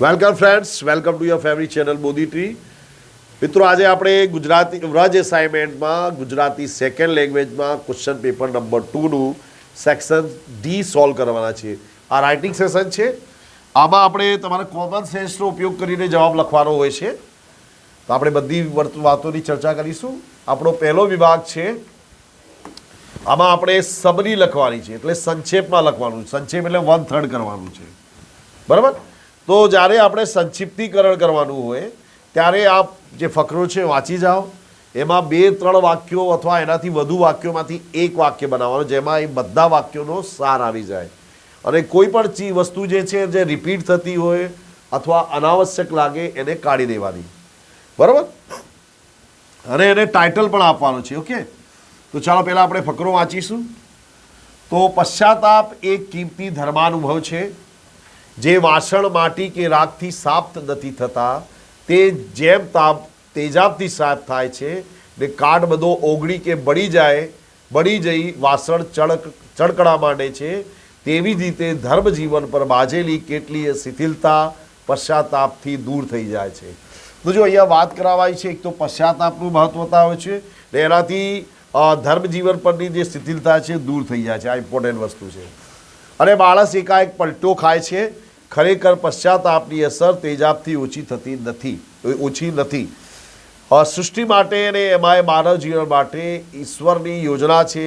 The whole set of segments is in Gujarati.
Welcome friends, welcome to your favourite channel Bodhi tree. મિત્રો, આજે આપણે ગુજરાતી વ્રજ એસાઇનમેન્ટમાં ગુજરાતી સેકન્ડ લેંગ્વેજમાં ક્વેશ્ચન પેપર નંબર 2નું સેક્શન ડી સોલ્વ કરવાના છે. આ રાઇટિંગ સેશન છે. આમાં આપણે તમારે કોમન સેન્સનો ઉપયોગ કરીને જવાબ લખવાનો હોય છે. તો આપણે બધી વાતોની ચર્ચા કરીશું. આપણો પહેલો વિભાગ છે, આમાં આપણે સમરી લખવાની છે, એટલે સંક્ષેપમાં લખવાનું. સંક્ષેપ એટલે 1/3 કરવાનું છે, બરાબર. તો જ્યારે આપણે સંક્ષિપ્તીકરણ કરવાનું હોય ત્યારે આ જે ફકરો છે વાંચી જાઓ. એમાં 2-3 વાક્યો અથવા એનાથી વધુ વાક્યોમાંથી એક વાક્ય બનાવવાનું, જેમાં એ બધા વાક્યોનો સાર આવી જાય. અને કોઈ પણ વસ્તુ જે છે જે રિપીટ થતી હોય અથવા અનાવશ્યક લાગે એને કાઢી દેવાની, બરાબર. અને એને ટાઇટલ પણ આપવાનું છે. ઓકે, તો ચાલો પહેલાં આપણે ફકરો વાંચીશું. તો પશ્ચાતાપ એક કિંમતી ધર્માનુભવ છે જે વાસણ માટી કે રાખથી સાફ નથી થતા, તે જેમ તેજાબથી સાફ થાય છે ને કાટ બધો ઓગળી કે બળી જઈ વાસણ ચળકળા માંડે છે, તેવી જ રીતે ધર્મ જીવન પર બાજેલી કેટલીય શિથિલતા પશ્ચાતાપથી દૂર થઈ જાય છે. તો જો અહીંયા વાત કરાવાય છે, એક તો પશ્ચાતાપનું મહત્વ બતાવે છે ને એનાથી ધર્મ જીવન પરની જે શિથિલતા છે દૂર થઈ જાય છે. આ ઇમ્પોર્ટન્ટ વસ્તુ છે. અને માણસ એકાએક પલટો ખાય છે. ખરેખર પશ્ચાતાપની અસર તેજાબથી ઓછી નથી. સૃષ્ટિ માટે અને એમાં માનવ જીવન માટે ઈશ્વરની યોજના છે.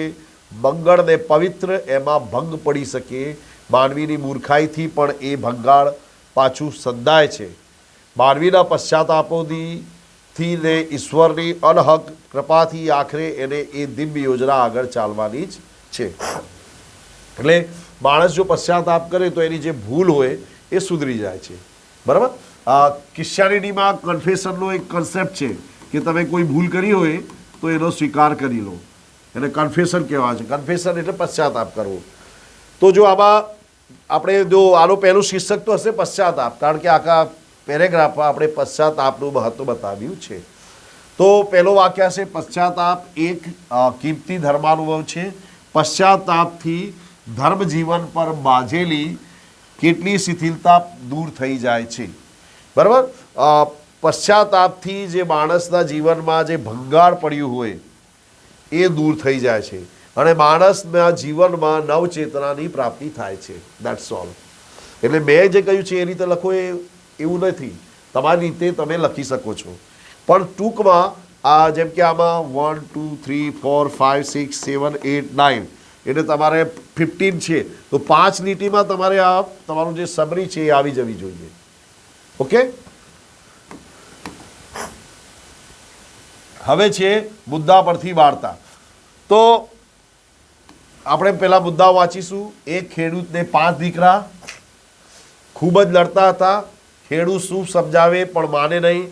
મંગળ ને પવિત્ર એમાં ભંગ પડી શકે. માનવીની મૂર્ખાઈથી પણ એ ભંગાળ પાછું સંધાય છે. માનવીના પશ્ચાતાપોથી ને ઈશ્વરની અનહક કૃપાથી આખરે એને એ દિવ્ય યોજના આગળ ચાલવાની જ છે. એટલે માણસ જો પશ્ચાતાપ કરે તો એની જે ભૂલ હોય એ સુધરી જાય છે, બરાબર. ક્રિશ્ચિયાનિટીમાં કન્ફેશનનો એક કન્સેપ્ટ છે કે તમે કોઈ ભૂલ કરી હોય તો એનો સ્વીકાર કરી લો, એને કન્ફેશન કહેવાય છે. કન્ફેશન એટલે પશ્ચાતાપ કરવો. તો જો આમાં આપણે જો આનું પહેલું શીર્ષક તો હશે પશ્ચાતાપ, કારણ કે આખા પેરેગ્રાફમાં આપણે પશ્ચાતાપનું મહત્વ બતાવ્યું છે. તો પહેલો વાક્ય છે, પશ્ચાતાપ એક કિંમતી ધર્માનુભવ છે. પશ્ચાતાપથી ધર્મ જીવન પર બાજેલી કેટલી શિથિલતા દૂર થઈ જાય છે, બરાબર. પશ્ચાતાપથી જે માણસના જીવનમાં જે ભંગાર પડ્યું હોય એ દૂર થઈ જાય છે અને માણસના જીવનમાં નવચેતનાની પ્રાપ્તિ થાય છે. That's all. એટલે મેં જે કહ્યું છે એ રીતે લખો એવું નથી, તમારી રીતે તમે લખી શકો છો. પણ ટૂંકમાં જેમ કે આમાં 1 2 3 4 5 6 7 8 9 એટલે તમારે 15 છે, તો 5 લીટીમાં તમારે આ તમારું જે સમરી છે એ આવી જવી જોઈએ. ઓકે, હવે છે મુદ્દા પરથી વાર્તા. તો આપણે પહેલા મુદ્દા વાંચીશું. એક ખેડૂતને 5 દીકરા. ખૂબ જ લડતા હતા. ખેડૂત શું સમજાવે પણ માને નહીં.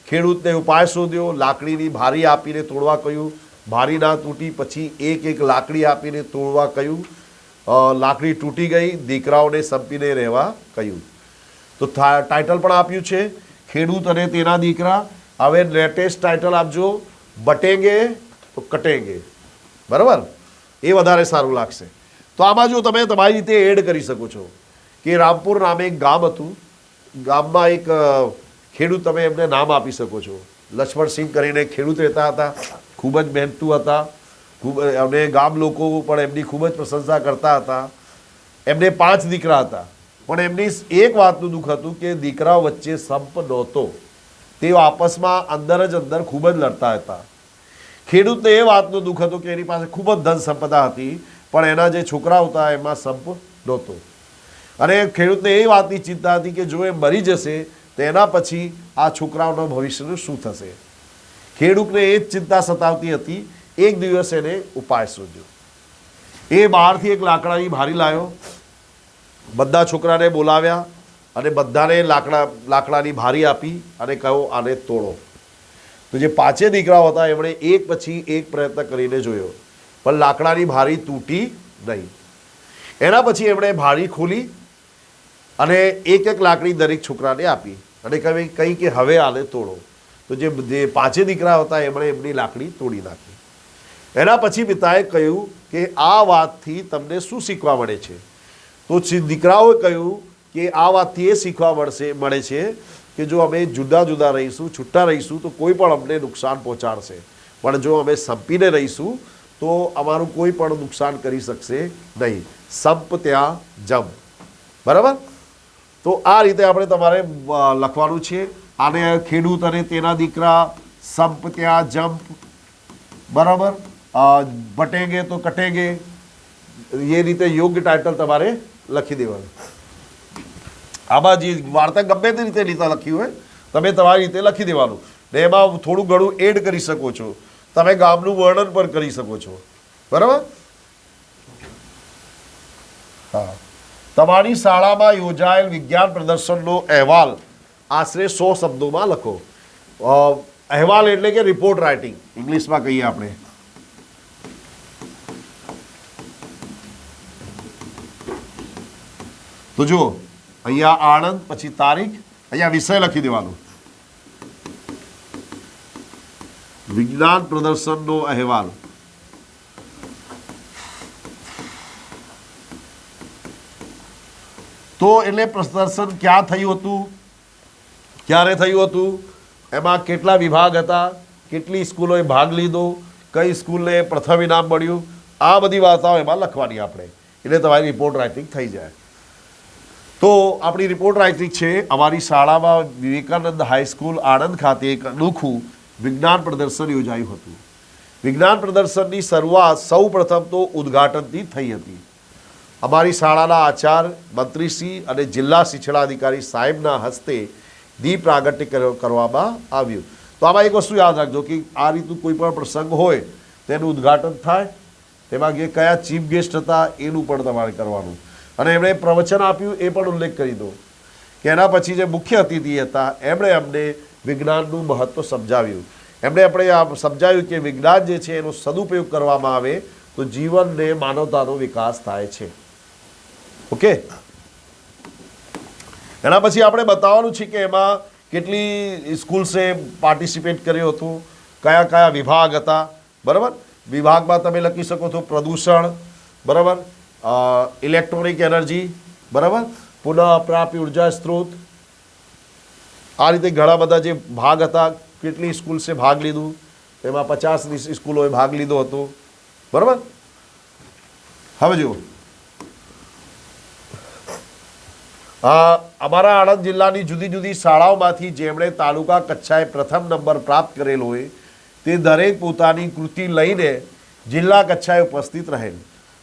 ખેડૂતને ઉપાય શોધ્યો. લાકડીની ભારી આપીને તોડવા કહ્યું. ભારી ના તૂટી. પછી એક લાકડી આપીને તોડવા કહ્યું. લાકડી તૂટી ગઈ. દીકરાઓને સંપીને રહેવા કહ્યું. તો ટાઇટલ પણ આપ્યું છે, ખેડૂત અને તેના દીકરા. હવે લેટેસ્ટ ટાઇટલ આપજો, બટેંગે તો કટેંગે, બરાબર. એ વધારે સારું લાગશે. તો આમાં જો તમે તમારી રીતે એડ કરી શકો છો કે રામપુર નામે એક ગામ હતું. ગામમાં એક ખેડૂત, તમે એમને નામ આપી શકો છો. લક્ષ્મણસિંહ કરીને ખેડૂત રહેતા હતા. ખૂબ જ મહેનતુ હતા. અને ગામ લોકો પણ એમની ખૂબ જ પ્રશંસા કરતા હતા. એમને 5 દીકરા હતા, પણ એમની એક વાતનું દુઃખ હતું કે દીકરાઓ વચ્ચે સંપ નહોતો. તેઓ આપસમાં અંદર જ અંદર ખૂબ જ લડતા હતા. ખેડૂતને એ વાતનું દુઃખ હતું કે એની પાસે ખૂબ જ ધન સંપદા હતી, પણ એના જે છોકરાઓ હતા એમાં સંપ નહોતો. અને ખેડૂતને એ વાતની ચિંતા હતી કે જો એ મરી જશે તો એના પછી આ છોકરાઓના ભવિષ્યનું શું થશે. ખેડૂતને એ જ ચિંતા સતાવતી હતી. એક દિવસ એને ઉપાય શોધ્યો. એ બહારથી એક લાકડાની ભારી લાવ્યો. બધા છોકરાને બોલાવ્યા અને બધાને લાકડાની ભારી આપી અને કહ્યું આને તોડો. તો જે 5 દીકરાઓ હતા એમણે એક પછી એક પ્રયત્ન કરીને જોયો, પણ લાકડાની ભારી તૂટી નહીં. એના પછી એમણે ભારી ખોલી અને એક લાકડી દરેક છોકરાને આપી અને કહી કે હવે આને તોડો. તો જે 5 દીકરા હતા એમણે એમની લાકડી તોડી નાખી. એના પછી પિતાએ કહ્યું કે આ વાતથી તમને શું શીખવા મળે છે. તો દીકરાઓએ કહ્યું કે આ વાતથી એ શીખવા મળે છે કે જો અમે જુદા જુદા રહીશું, છૂટા રહીશું તો કોઈ પણ અમને નુકસાન પહોંચાડશે, પણ જો અમે સંપીને રહીશું તો અમારું કોઈ પણ નુકસાન કરી શકશે નહીં. સંપ ત્યાં જમ. બરાબર? તો આ રીતે આપણે તમારે લખવાનું છે. આને ખેડૂત અને તેના દીકરા, સંપ ત્યાં જંપ. બરાબર? બટેગે તો કટેગે. એ રીતે યોગ્ય ટાઇટલ તમારે લખી દેવાનું. આમાં જે વાર્તા ગમે તે રીતે લખી હોય તમે તમારી રીતે લખી દેવાનું. ને એમાં થોડું ઘણું એડ કરી શકો છો. તમે ગામનું વર્ણન પણ કરી શકો છો. બરાબર? હા. તમારી શાળામાં યોજાયેલ વિજ્ઞાન પ્રદર્શનનો અહેવાલ આશરે 100 શબ્દોમાં લખો. અહેવાલ એટલે કે રિપોર્ટ રાઇટિંગ ઇંગ્લિશમાં કહીએ આપણે. તો જુઓ, અહીંયા આણંદ, પછી તારીખ, અહીંયા વિષય લખી દેવાનો. વિજ્ઞાન પ્રદર્શનનો અહેવાલ. તો એટલે પ્રદર્શન ક્યાં થયું હતું, ક્યારે થયું હતું, એમાં કેટલા વિભાગ હતા, કેટલી સ્કૂલોએ ભાગ લીધો, કઈ સ્કૂલને પ્રથમ ઇનામ મળ્યું, આ બધી વાર્તાઓ એમાં લખવાની આપણે. એટલે તમારી રિપોર્ટ રાઇટિંગ થઈ જાય. તો આપણી રિપોર્ટ રાઇટિંગ છે. અમારી શાળામાં વિવેકાનંદ હાઈસ્કૂલ આણંદ ખાતે એક અનોખું વિજ્ઞાન પ્રદર્શન યોજાયું હતું. વિજ્ઞાન પ્રદર્શનની શરૂઆત સૌ પ્રથમ તો ઉદ્ઘાટનથી થઈ હતી. અમારી શાળાના આચાર્ય, મંત્રીશ્રી અને જિલ્લા શિક્ષણાધિકારી સાહેબના હસ્તે દીપ પ્રાગટ્ય કરવામાં આવ્યું. તો આમાં એક વસ્તુ યાદ રાખજો કે આ રીતનું કોઈ પણ પ્રસંગ હોય તેનું ઉદ્ઘાટન થાય, તેમાં જે કયા ચીફ ગેસ્ટ હતા એનું પણ તમારે કરવાનું, અને એમણે પ્રવચન આપ્યું એ પણ ઉલ્લેખ કરી દો કે એના પછી જે મુખ્ય અતિથિ હતા એમણે અમને વિજ્ઞાનનું મહત્ત્વ સમજાવ્યું. એમણે આપણે સમજાવ્યું કે વિજ્ઞાન જે છે એનો સદુપયોગ કરવામાં આવે તો જીવનને માનવતાનો વિકાસ થાય છે. ઓકે. એના પછી આપણે બતાવવાનું છે કે એમાં કેટલી સ્કૂલ્સે પાર્ટિસિપેટ કર્યો હતું, કયા કયા વિભાગ હતા. બરાબર? વિભાગમાં તમે લખી શકો છો પ્રદૂષણ, બરાબર, ઇલેક્ટ્રોનિક એનર્જી, બરાબર, પુનઃ પ્રાપ્ય ઉર્જા સ્ત્રોત. આ રીતે ઘણા બધા જે ભાગ હતા, કેટલી સ્કૂલ્સે ભાગ લીધું, તેમાં 50 સ્કૂલોએ ભાગ લીધો હતો. બરાબર? હવે જુઓ, અમારા આણંદ જિલ્લાની જુદી જુદી શાળાઓમાંથી જેમણે તાલુકા કક્ષાએ પ્રથમ નંબર પ્રાપ્ત કરેલો હોય તે દરેક પોતાની કૃતિ લઈને જિલ્લા કક્ષાએ ઉપસ્થિત રહેલ.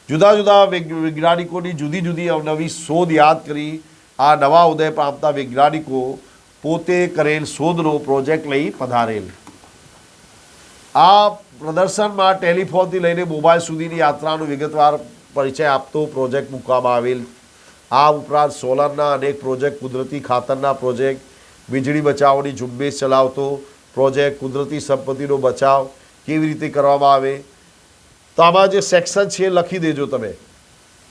જુદા જુદા વૈજ્ઞાનિકોની જુદી જુદી અવનવી શોધ યાદ કરી આ નવા ઉદય પામતા વૈજ્ઞાનિકો પોતે કરેલ શોધનો પ્રોજેક્ટ લઈ પધારેલ. આ પ્રદર્શનમાં ટેલિફોનથી લઈને મોબાઈલ સુધીની યાત્રાનો વિગતવાર પરિચય આપતો પ્રોજેક્ટ મૂકવામાં આવેલ. આ ઉપરાંત સોલરના અનેક પ્રોજેક્ટ, કુદરતી ખાતરના પ્રોજેક્ટ, વીજળી બચાવની ઝુંબેશ ચલાવતો પ્રોજેક્ટ, કુદરતી સંપત્તિનો બચાવ કેવી રીતે કરવામાં આવે. તો આમાં જે સેક્શન છે એ લખી દેજો તમે.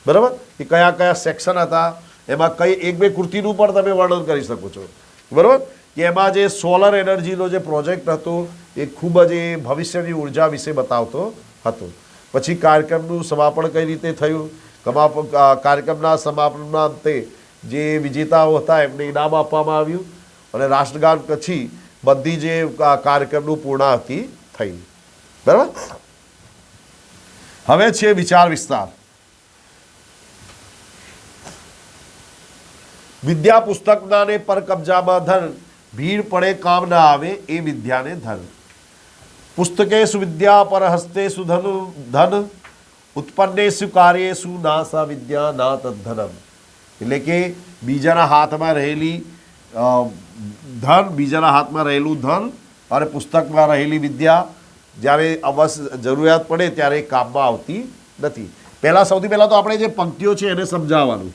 બરાબર? કે કયા કયા સેક્શન હતા, એમાં કઈ એક બે કૃતિનું પણ તમે વર્ણન કરી શકો છો. બરાબર? કે એમાં જે સોલર એનર્જીનો જે પ્રોજેક્ટ હતો એ ખૂબ જ એ ભવિષ્યની ઉર્જા વિશે બતાવતો હતો. પછી કાર્યક્રમનું સમાપન કઈ રીતે થયું, કાર્યક્રમના સમાપનના અંતે જે વિજેતાઓ હતા એમને ઇનામ આપવામાં આવ્યું, અને રાષ્ટ્રગાન પછી બધી જે કાર્યક્રમનું પૂર્ણાહુતિ થઈ. બરાબર? હવે છે વિચાર વિસ્તાર. વિદ્યા પુસ્તકના ને પર કબજામાં ધન, ભીડ પડે કામ ના આવે એ વિદ્યાને ધન. પુસ્તકેશુ વિદ્યા પર હસ્તેશુ ધન, ઉત્પન્નેશુ કાર્યેશુ નાસા વિદ્યા ના તદ્ધનમ. એટલે કે બીજાના હાથમાં રહેલી ધન, બીજાના હાથમાં રહેલું ધન અને પુસ્તકમાં રહેલી વિદ્યા જ્યારે અવશ્ય જરૂરિયાત પડે ત્યારે કામમાં આવતી નથી. સૌથી પહેલાં તો આપણે જે પંક્તિઓ છે એને સમજાવવાનું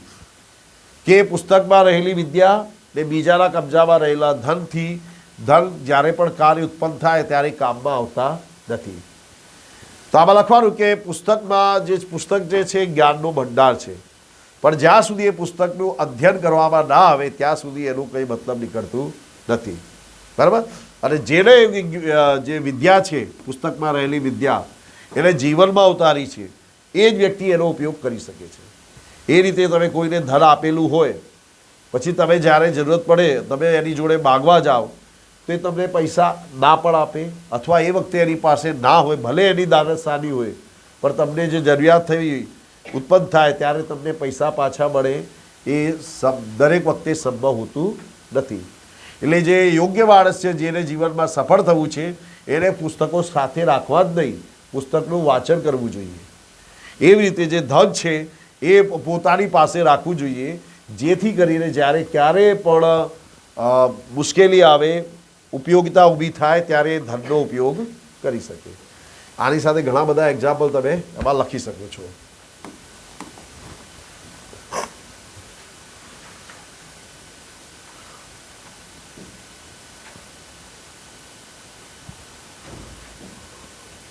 કે પુસ્તકમાં રહેલી વિદ્યા ને બીજાના કબજામાં રહેલા ધનથી ધન જ્યારે પણ કાર્ય ઉત્પન્ન થાય ત્યારે કામમાં આવતા નથી. તો આમાં લખવાનું કે પુસ્તક જે છે જ્ઞાનનો ભંડાર છે, પણ જ્યાં સુધી એ પુસ્તકનું અધ્યયન કરવામાં ના આવે ત્યાં સુધી એનું કંઈ મતલબ નીકળતું નથી. બરાબર? અને જેને જે વિદ્યા છે, પુસ્તકમાં રહેલી વિદ્યા એને જીવનમાં ઉતારી છે, એ જ વ્યક્તિ એનો ઉપયોગ કરી શકે છે. એ રીતે તમે કોઈને ધન આપેલું હોય પછી તમે જ્યારે જરૂરત પડે તમે એની જોડે માગવા જાઓ તો એ તમને પૈસા ના પણ આપે, અથવા એ વખતે એની પાસે ના હોય, ભલે એની દાનતસાની હોય, પણ તમને જે જરૂરિયાત થઈ ઉત્પન્ન થાય ત્યારે તમને પૈસા પાછા મળે એ દરેક વખતે સંભવ હોતું નથી. એટલે જે યોગ્ય માણસ છે, જેને જીવનમાં સફળ થવું છે, એને પુસ્તકો સાથે રાખવા જ નહીં, પુસ્તકનું વાંચન કરવું જોઈએ. એવી રીતે જે ધન છે એ પોતાની પાસે રાખવું જોઈએ, જેથી કરીને જ્યારે ક્યારે પણ મુશ્કેલી આવે, ઉપયોગિતા ઊભી થાય ત્યારે ધનનો ઉપયોગ કરી શકે. આની સાથે ઘણા બધા એક્ઝામ્પલ તમે એમાં લખી શકો છો.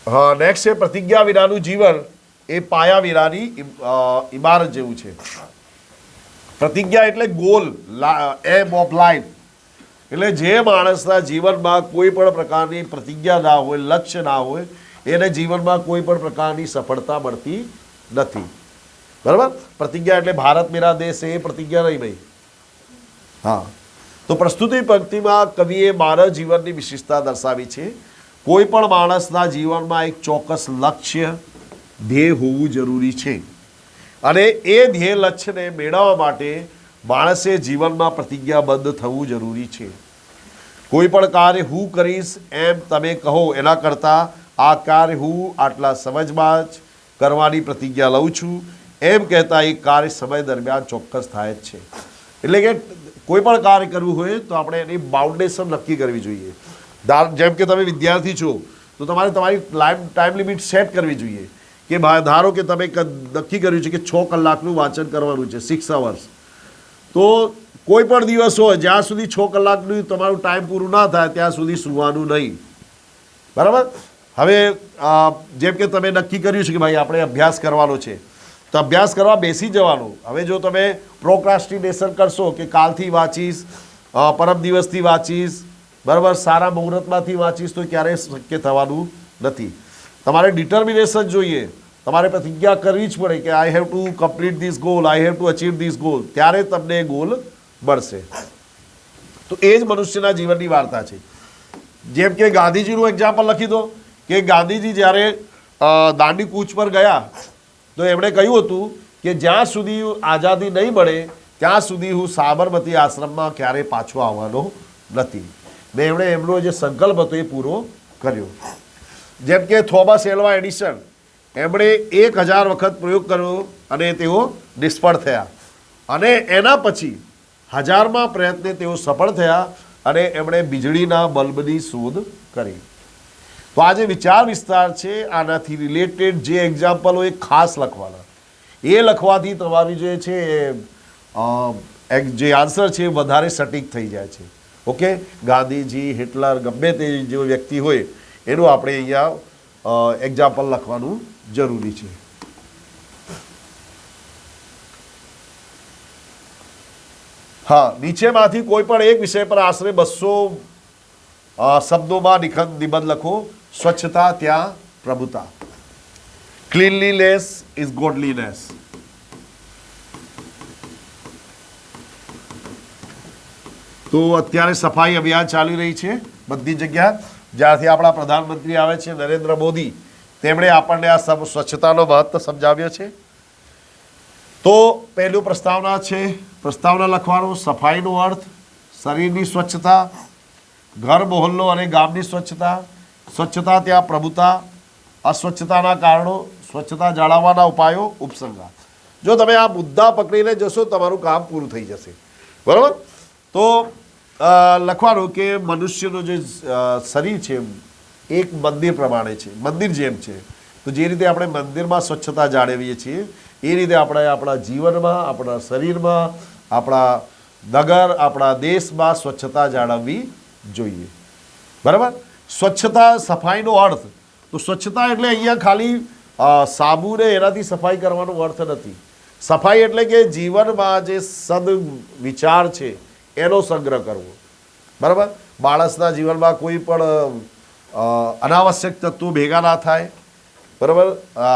હા, નેક્સ્ટ છે પ્રતિજ્ઞા વિનાનું જીવન એ પાયા વિનાની ઇમારત જેવું છે. પ્રતિજ્ઞા એટલે ગોલ, એમ ઓફ લાઈફ. એટલે જે માણસના જીવનમાં કોઈ પણ પ્રકારની પ્રતિજ્ઞા ના હોય, લક્ષ્ય ના હોય, એને જીવનમાં કોઈ પણ પ્રકારની સફળતા મળતી નથી. બરાબર? પ્રતિજ્ઞા એટલે ભારત મેરા દેશ એ પ્રતિજ્ઞા નહીં ભાઈ. હા, તો પ્રસ્તુતિ પંક્તિમાં કવિએ માનવ જીવનની વિશેષતા દર્શાવી છે. કોઈ પણ માણસના જીવનમાં એક ચોક્કસ લક્ષ્ય, ધ્યેય હોવું જરૂરી છે, અને એ ધ્યેય લક્ષ્યને મેળવવા માટે માણસે જીવનમાં પ્રતિજ્ઞાબદ્ધ થવું જરૂરી છે. કોઈ પણ કાર્ય હું કરીશ એમ તમે કહો એના કરતાં આ કાર્ય હું આટલા સમયમાં જ કરવાની પ્રતિજ્ઞા લઉં છું એમ કહેતા એ કાર્ય સમય દરમિયાન ચોક્કસ થાય જ છે. એટલે કે કોઈ પણ કાર્ય કરવું હોય તો આપણે એની બાઉન્ડેશન નક્કી કરવી જોઈએ. જેમ કે તમે વિદ્યાર્થી છો તો તમારે તમારી ટાઈમ લિમિટ સેટ કરવી જોઈએ કે ધારો કે તમે નક્કી કર્યું છે કે 6 કલાકનું વાંચન કરવાનું છે, 6 hours. તો કોઈ પણ દિવસ હોય જ્યાં સુધી 6 કલાકનું તમારું ટાઈમ પૂરું ના થાય ત્યાં સુધી સૂવાનું નહીં. બરાબર? હવે જેમ કે તમે નક્કી કર્યું છે કે ભાઈ આપણે અભ્યાસ કરવાનો છે, તો અભ્યાસ કરવા બેસી જવાનું. હવે જો તમે પ્રોક્રાસ્ટિનેશન કરશો કે કાલથી વાંચીશ, પરમ દિવસથી વાંચીશ, બરાબર, સારા મુહૂર્તમાંથી વાંચીશ, તો ક્યારેય શક્ય થવાનું નથી. તમારે ડિટર્મિનેશન જોઈએ, તમારે પ્રતિજ્ઞા કરવી જ પડે કે I have to complete this goal, I have to achieve this goal, ત્યારે તમને ગોલ મળશે. તો એ જ મનુષ્યના જીવનની વાર્તા છે. જેમ કે ગાંધીજીનું એક્ઝામ્પલ લખી દો કે ગાંધીજી જ્યારે દાંડી કૂચ પર ગયા તો એમણે કહ્યું હતું કે જ્યાં સુધી આઝાદી નહીં મળે ત્યાં સુધી હું સાબરમતી આશ્રમમાં ક્યારેય પાછો આવવાનો નથી. ને એમણે એમનો જે સંકલ્પ હતો એ પૂરો કર્યો. જેમ કે થોમસ એલ્વા એડિસન, એમણે 1000 વખત પ્રયોગ કર્યો અને તેઓ નિષ્ફળ થયા, અને એના પછી 1000મા પ્રયત્ને તેઓ સફળ થયા અને એમણે વીજળીના બલ્બની શોધ કરી. તો આ જે વિચાર વિસ્તાર છે આનાથી રિલેટેડ જે એક્ઝામ્પલો એ ખાસ લખવાના. એ લખવાથી તમારી જે છે જે આન્સર છે એ વધારે સટીક થઈ જાય છે. ઓકે, ગાંધીજી, હિટલર, ગમે તે જે વ્યક્તિ હોય એનું આપણે અહીંયા એક્ઝામ્પલ લખવાનું જરૂરી છે. હા, નીચેમાંથી કોઈ પણ એક વિષય પર આશરે 200 શબ્દોમાં નિબંધ લખો. સ્વચ્છતા ત્યાં પ્રભુતા. Cleanliness is ગોડલીનેસ. તો અત્યારે સફાઈ અભિયાન ચાલી રહી છે બધી જગ્યા. જ્યારથી આપણા પ્રધાનમંત્રી આવે છે નરેન્દ્ર મોદી, તેમણે આપણને આ સ્વચ્છતાનો મહત્વ સમજાવ્યો છે. તો પહેલું પ્રસ્તાવના છે, પ્રસ્તાવના લખવાનો. સફાઈનો અર્થ શરીરની સ્વચ્છતા, ઘર, મોહલ્લો અને ગામની સ્વચ્છતા. સ્વચ્છતા ત્યાં પ્રભુતા. અસ્વચ્છતાના કારણો, સ્વચ્છતા જાળવવાના ઉપાયો, ઉપસંહાર. જો તમે આ મુદ્દા પકડીને જશો તમારું કામ પૂરું થઈ જશે. બરાબર? તો લખવાનું કે મનુષ્યનું જે શરીર છે એક મંદિર પ્રમાણે છે, મંદિર જેમ છે. તો જે રીતે આપણે મંદિરમાં સ્વચ્છતા જાળવીએ છીએ એ રીતે આપણે આપણા જીવનમાં, આપણા શરીરમાં, આપણા નગર, આપણા દેશમાં સ્વચ્છતા જાળવવી જોઈએ. બરાબર? સ્વચ્છતા, સફાઈનો અર્થ, તો સ્વચ્છતા એટલે અહીંયા ખાલી સાબુને એનાથી સફાઈ કરવાનો અર્થ નથી. સફાઈ એટલે કે જીવનમાં જે સદ વિચાર છે એનો સંગ્રહ કરવો. બરાબર? માણસના જીવનમાં કોઈ પણ અનાવશ્યક તત્વો ભેગા ના થાય, બરાબર,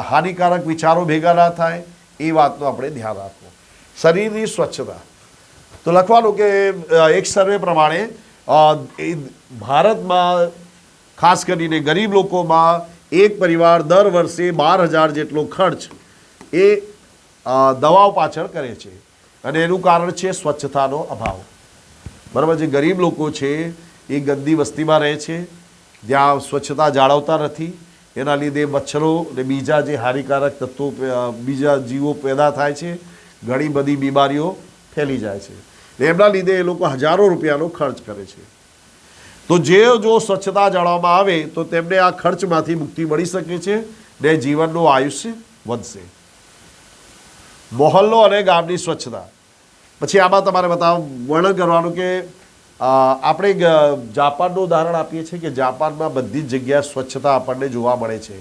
હાનિકારક વિચારો ભેગા ના થાય, એ વાતનું આપણે ધ્યાન રાખવું. શરીરની સ્વચ્છતા, તો લખવાનું કે એક સર્વે પ્રમાણે ભારતમાં ખાસ કરીને ગરીબ લોકોમાં એક પરિવાર દર વર્ષે 12,000 જેટલો ખર્ચ એ દવાઓ પાછળ કરે છે અને એનું કારણ છે સ્વચ્છતાનો અભાવ. બરાબર, જે ગરીબ લોકો છે એ ગંદી વસ્તીમાં રહે છે, જ્યાં સ્વચ્છતા જાળવતા નથી, એના લીધે મચ્છરો અને બીજા જે હાનિકારક તત્વો બીજા જીવો પેદા થાય છે, ઘણી બધી બીમારીઓ ફેલી જાય છે. એમના લીધે એ લોકો હજારો રૂપિયાનો ખર્ચ કરે છે. તો જો સ્વચ્છતા જાળવવામાં આવે તો તેમને આ ખર્ચમાંથી મુક્તિ મળી શકે છે ને જીવનનું આયુષ્ય વધશે. મોહલ્લો અને ગામની સ્વચ્છતા. પછી આમાં તમારે વર્ણન કરવાનું કે આપણે જાપાનનું ઉદાહરણ આપીએ છીએ કે જાપાનમાં બધી જ જગ્યાએ સ્વચ્છતા આપણને જોવા મળે છે.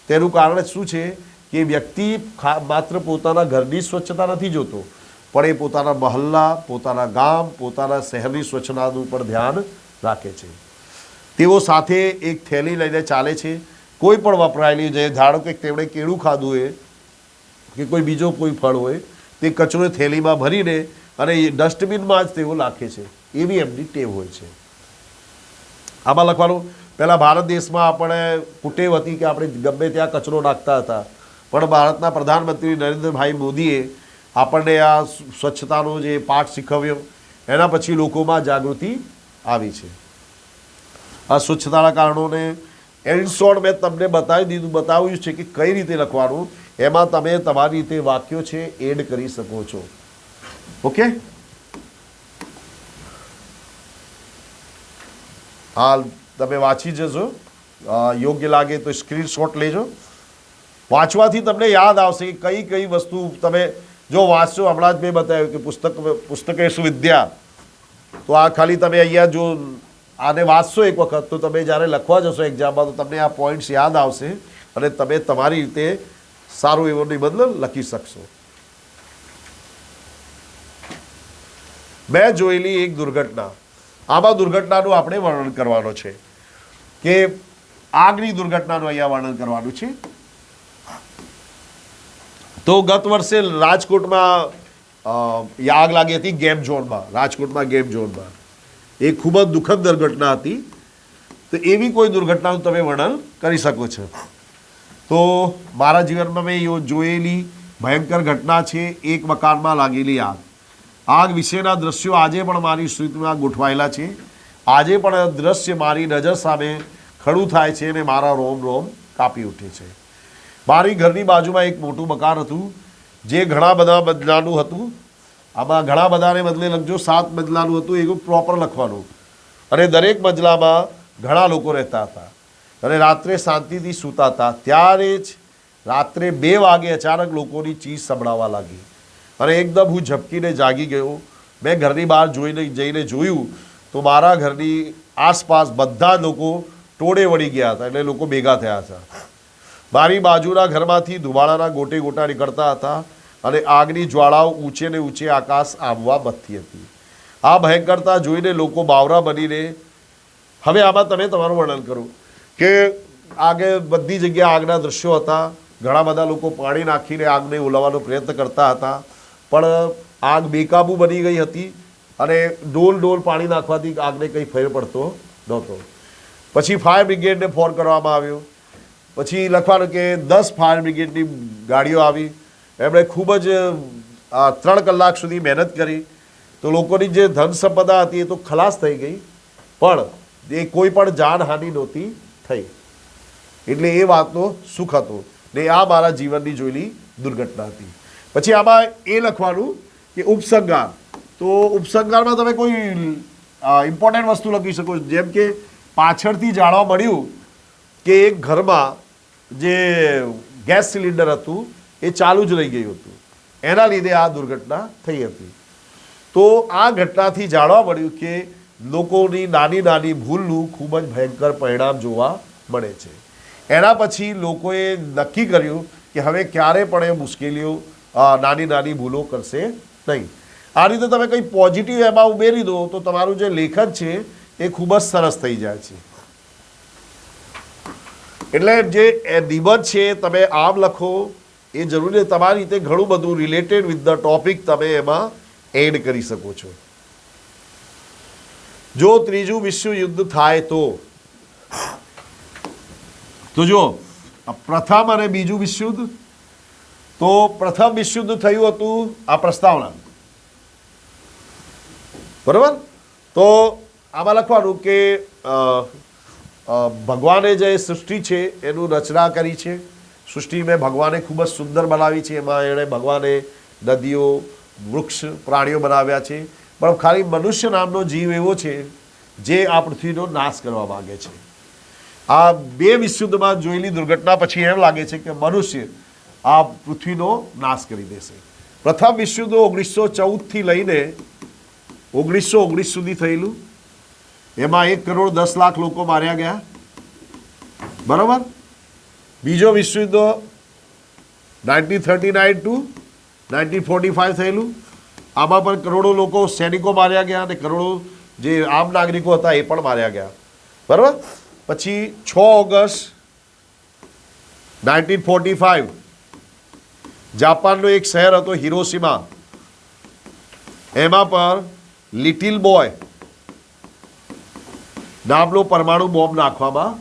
તેનું કારણ શું છે કે વ્યક્તિ માત્ર પોતાના ઘરની સ્વચ્છતા નથી જોતો, પણ એ પોતાના મહલ્લા, પોતાના ગામ, પોતાના શહેરની સ્વચ્છતાનું પણ ધ્યાન રાખે છે. તેઓ સાથે એક થેલી લઈને ચાલે છે. કોઈ પણ વપરાયેલી જે ધારો કે તેમણે કેળું ખાધું હોય કે કોઈ બીજો કોઈ ફળ હોય તે કચરો થેલીમાં ભરીને અને ડસ્ટબિનમાં જ તેઓ નાખે છે. એવી એમની ટેવ હોય છે. આમાં લખવાનું, પહેલાં ભારત દેશમાં આપણે કુટેવ હતી કે આપણે ગમે ત્યાં કચરો નાખતા હતા, પણ ભારતના પ્રધાનમંત્રી નરેન્દ્રભાઈ મોદીએ આપણને આ સ્વચ્છતાનો જે પાઠ શીખવ્યો, એના પછી લોકોમાં જાગૃતિ આવી છે. આ સ્વચ્છતાના કારણોને ઇન શોર્ટ મેં તમને બતાવ્યું છે કે કઈ રીતે લખવાનું. એમાં તમે તમારી રીતે વાક્યો છે એડ કરી શકો છો. ઓકે, હાલ તમે વાંચી જજો, યોગ્ય લાગે તો સ્ક્રીનશોટ લેજો. વાંચવાથી તમને યાદ આવશે કે કઈ કઈ વસ્તુ તમે જો વાંચશો. હમણાં જ મેં બતાવ્યું કે પુસ્તકેશુ વિદ્યા, તો આ ખાલી તમે અહીંયા જો આને વાંચશો એક વખત તો તમે જ્યારે લખવા જશો એક્ઝામમાં તો તમને આ પોઈન્ટ્સ યાદ આવશે અને તમે તમારી રીતે સારું એવો નિબંધ લખી શકશો. મેં જોયેલી એક દુર્ઘટના. આમાં દુર્ઘટનાનું આપણે વર્ણન કરવાનો છે કે આગની દુર્ઘટનાનું અહીંયા વર્ણન કરવાનું છે. તો ગત વર્ષે રાજકોટમાં આગ લાગી હતી ગેમ ઝોનમાં. રાજકોટમાં ગેમ ઝોનમાં એ ખૂબ જ દુઃખદ દુર્ઘટના હતી. તો એવી કોઈ દુર્ઘટનાનું તમે વર્ણન કરી શકો છો. તો મારા જીવનમાં મેં જોયેલી ભયંકર ઘટના છે એક મકાનમાં લાગેલી આગ. આગ વિશેના દ્રશ્યો આજે પણ મારી સ્મૃતિમાં ગોઠવાયેલા છે. આજે પણ દ્રશ્ય મારી નજર સામે ખડું થાય છે અને મારા રોમ રોમ કાપી ઉઠે છે. મારી ઘરની બાજુમાં એક મોટું મકાન હતું જે ઘણા બધા મજલાનું હતું. આમાં ઘણા બધાને બદલે લખજો 7 મજલાનું હતું, એવું પ્રોપર લખવાનું. અને દરેક મજલામાં ઘણા લોકો રહેતા હતા અને રાત્રે શાંતિથી સૂતા હતા. ત્યારે જ રાત્રે 2 વાગે અચાનક લોકોની ચીસ સંભળાવા લાગી અને એકદમ હું ઝબકીને જાગી ગયો. મેં ઘરની બહાર જઈને જોયું તો મારા ઘરની આસપાસ બધા લોકો ટોળે વળી ગયા હતા, એટલે લોકો ભેગા થયા હતા. મારી બાજુના ઘરમાંથી ધુમાડાના ગોટે ગોટા નીકળતા હતા અને આગની જ્વાળાઓ ઊંચે ને ઊંચે આકાશ આંબવા બનતી હતી. આ ભયંકરતા જોઈને લોકો બાવરા બનીને, હવે આમાં તમે તમારું વર્ણન કરો કે આગે બધી જગ્યાએ આગના દ્રશ્યો હતા. ઘણા બધા લોકો પાણી નાખીને આગને ઓલવવાનો પ્રયત્ન કરતા હતા, પણ આગ બેકાબૂ બની ગઈ હતી અને ડોલ પાણી નાખવાથી આગને કંઈ ફેર પડતો નહોતો. પછી ફાયર બ્રિગેડને ફોન કરવામાં આવ્યો. પછી લખવાનું કે 10 ફાયર બ્રિગેડની ગાડીઓ આવી. એમણે ખૂબ જ 3 કલાક સુધી મહેનત કરી. તો લોકોની જે ધન સંપદા હતી એ તો ખલાસ થઈ ગઈ, પણ એ કોઈ પણ જાનહાનિ નહોતી થઈ. એટલે એ વાતનો સુખ હતો ને આ મારા જીવનની જોયેલી દુર્ઘટના હતી. પછી આમાં એ લખવાનું કે ઉપસંહાર. તો ઉપસંહારમાં તમે કોઈ ઇમ્પોર્ટન્ટ વસ્તુ લખી શકો છો. જેમ કે પાછળથી જાણવા મળ્યું કે એક ઘરમાં જે ગેસ સિલિન્ડર હતું એ ચાલુ જ રહી ગયું હતું, એના લીધે આ દુર્ઘટના થઈ હતી. તો આ ઘટનાથી જાણવા મળ્યું કે લોકોની નાની નાની ભૂલનું ખૂબ જ ભયંકર પરિણામ જોવા મળે છે. એના પછી લોકોએ નક્કી કર્યું કે હવે ક્યારે પણ એ મુશ્કેલીઓ નાની નાની ભૂલો કરશે નહીં. આ રીતે તમે કંઈ પોઝિટિવ એમાં ઉમેરી દો તો તમારું જે લેખન છે એ ખૂબ જ સરસ થઈ જાય છે. એટલે જે નિબંધ છે તમે આમ લખો એ જરૂરી, તમારી રીતે ઘણું બધું રિલેટેડ વિથ ધ ટોપિક તમે એમાં એડ કરી શકો છો. જો ત્રીજું વિશ્વ યુદ્ધ થાય તો જો પ્રથમ અને બીજું વિશ્વયુદ્ધ, તો પ્રથમ વિશ્વયુદ્ધ થયું હતું આ પ્રસ્તાવના, બરાબર. તો આમાં લખવાનું કે ભગવાને જે સૃષ્ટિ છે એનું રચના કરી છે. સૃષ્ટિ મેં ભગવાને ખૂબ જ સુંદર બનાવી છે. એમાં એણે ભગવાને નદીઓ, વૃક્ષ, પ્રાણીઓ બનાવ્યા છે. પણ ખાલી મનુષ્ય નામનો જીવ એવો છે જે આ પૃથ્વીનો નાશ કરવા માગે છે. આ બે વિશ્વયુદ્ધમાં જોયેલી દુર્ઘટના પછી એમ લાગે છે કે મનુષ્ય આ પૃથ્વીનો નાશ કરી દેશે. પ્રથમ વિશ્વયુદ્ધ 1914થી લઈને 1919 સુધી થયેલું. એમાં 1,10,00,000 લોકો માર્યા ગયા, બરાબર. બીજો વિશ્વયુદ્ધ 1939 ટુ 1945 થયેલું. આમાં પણ કરોડો લોકો સૈનિકો માર્યા ગયા અને કરોડો જે આમ નાગરિકો હતા એ પણ માર્યા ગયા, બરાબર. પછી 6 ઓગસ્ટ 1945 જાપાનનો એક શહેર હતો હિરોશિમા, એમાં પર લિટિલ બોય નામનો પરમાણુ બોમ્બ નાખવામાં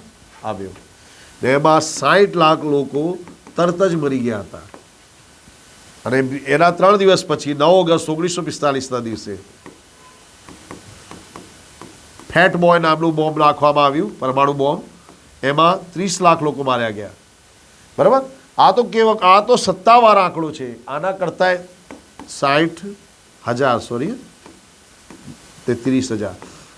આવ્યો. એમાં 60 લાખ લોકો તરત જ મરી ગયા હતા. અને એના 3 દિવસ પછી 9 ઓગસ્ટ 1945ના દિવસે ફેટ બોય નામનું બોમ્બ નાખવામાં આવ્યું, પરમાણુ બોમ્બ. એમાં 30 લાખ લોકો માર્યા ગયા, બરાબર. આ તો સત્તાવાર આંકડો છે. આના કરતા 30,000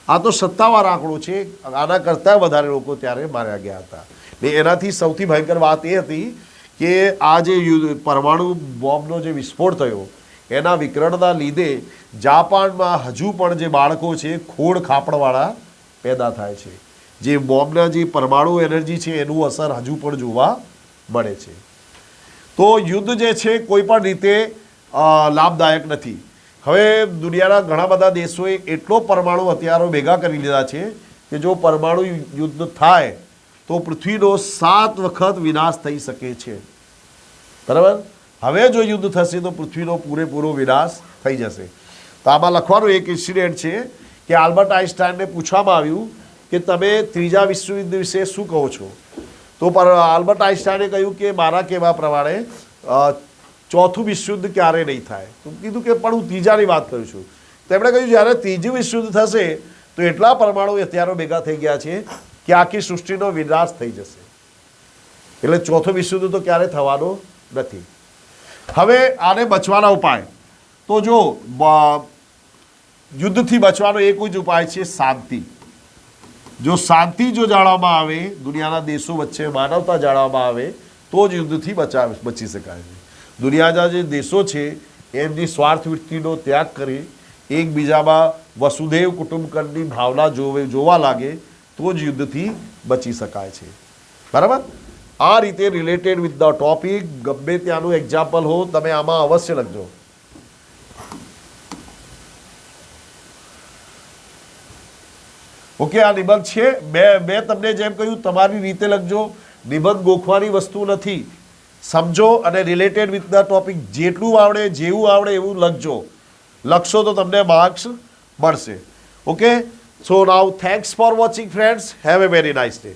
આ તો સત્તાવાર આંકડો છે. આના કરતાં વધારે લોકો ત્યારે માર્યા ગયા હતા. ને એનાથી સૌથી ભયંકર વાત એ હતી કે આ જે પરમાણુ બોમ્બનો જે વિસ્ફોટ થયો એના વિકરણના લીધે જાપાનમાં હજુ પણ જે બાળકો છે ખોડ ખાપણવાળા પેદા થાય છે. જે બોમ્બના જે પરમાણુ એનર્જી છે એનું અસર હજુ પણ જોવા મળે છે. તો યુદ્ધ જે છે કોઈ પણ રીતે લાભદાયક નથી. હવે દુનિયાના ઘણા બધા દેશોએ એટલો પરમાણુ હથિયારો ભેગા કરી લીધા છે કે જો પરમાણુ યુદ્ધ થાય તો પૃથ્વીનો 7 વખત વિનાશ થઈ શકે છે, બરાબર. હવે જો યુદ્ધ થશે તો પૃથ્વીનો પૂરેપૂરો વિનાશ થઈ જશે. તો આમાં લખવાનું એક ઇન્સિડન્ટ છે કે આલ્બર્ટ આઇન્સ્ટાઈનને પૂછવામાં આવ્યું કે તમે ત્રીજા વિશ્વયુદ્ધ વિશે શું કહો છો? તો આલ્બર્ટ આઇન્સ્ટાઈને કહ્યું કે મારા કહેવા પ્રમાણે ચોથું વિશ્વયુદ્ધ ક્યારે નહીં થાય. તો કીધું કે પણ હું ત્રીજાની વાત કરું છું. તેમણે કહ્યું જ્યારે ત્રીજું વિશ્વયુદ્ધ થશે તો એટલા પરમાણુ હથિયારો ભેગા થઈ ગયા છે કે આખી સૃષ્ટિનો વિનાશ થઈ જશે. એટલે ચોથું વિશ્વયુદ્ધ તો ક્યારે થવાનો નથી. હવે આને બચવાના ઉપાય તો જો યુદ્ધથી બચવાનો એક જ ઉપાય છે શાંતિ. જો શાંતિ જો જાળવવામાં આવે, દુનિયાના દેશો વચ્ચે માનવતા જાળવવામાં આવે તો જ યુદ્ધથી બચી શકાય છે. દુનિયાના જે દેશો છે એમની સ્વાર્થ વૃત્તિનો ત્યાગ કરી એકબીજામાં વસુધૈવ કુટુંબકમની ભાવના જોવા લાગે તો જ યુદ્ધથી બચી શકાય છે, બરાબર. આ રીતે રિલેટેડ વિથ ધ ટોપિક ગમે ત્યાંનું એક્ઝામ્પલ હો તમે આમાં અવશ્ય લખજો. ઓકે, આ નિબંધ છે. મેં તમને જેમ કહ્યું તમારી રીતે લખજો. નિબંધ ગોખવાની વસ્તુ નથી. સમજો અને રિલેટેડ વિથ ધ ટોપિક જેટલું આવડે જેવું આવડે એવું લખજો. લખશો તો તમને માર્ક્સ મળશે. Okay, so now thanks for watching friends. Have a very nice day.